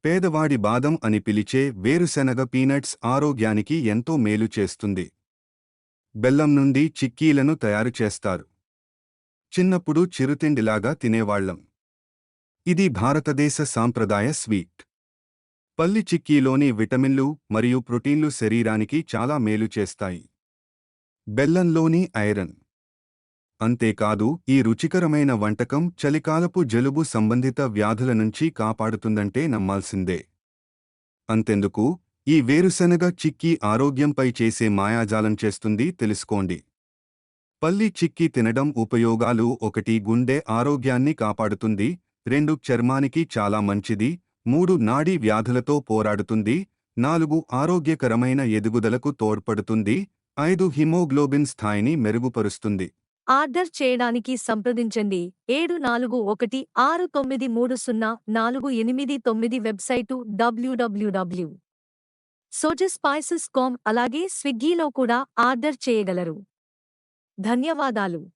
పేదవాడి బాదం అని పిలిచే వేరుశెనగ పీనట్స్ ఆరోగ్యానికి ఎంతో మేలు చేస్తుంది. బెల్లం నుండి చిక్కీలను తయారు చేస్తారు. చిన్నప్పుడు చిరుతిండిలాగా తినేవాళ్లం. ఇది భారతదేశ సాంప్రదాయ స్వీట్. పల్లి చిక్కీలోని విటమిన్లు మరియు ప్రోటీన్లు శరీరానికి చాలా మేలు చేస్తాయి. బెల్లంలోని ఐరన్. అంతేకాదు, ఈ రుచికరమైన వంటకం చలికాలపు జలుబు సంబంధిత వ్యాధుల నుంచి కాపాడుతుందంటే నమ్మాల్సిందే. అంతెందుకు, ఈ వేరుశెనగ చిక్కీ ఆరోగ్యంపై చేసే మాయాజాలం చేస్తుంది తెలుసుకోండి. పల్లి చిక్కీ తినడం ఉపయోగాలు: 1. గుండె ఆరోగ్యాన్ని కాపాడుతుంది. 2. చర్మానికి చాలా మంచిది. 3. నాడీ వ్యాధులతో పోరాడుతుంది. 4. ఆరోగ్యకరమైన ఎదుగుదలకు తోడ్పడుతుంది. 5. హిమోగ్లోబిన్ స్థాయిని మెరుగుపరుస్తుంది. ఆర్డర్ చేయడానికి సంప్రదించండి 7416930489 వెబ్సైటు www.sojaspices.com అలాగే స్విగ్గీలో కూడా ఆర్డర్ చేయగలరు. ధన్యవాదాలు.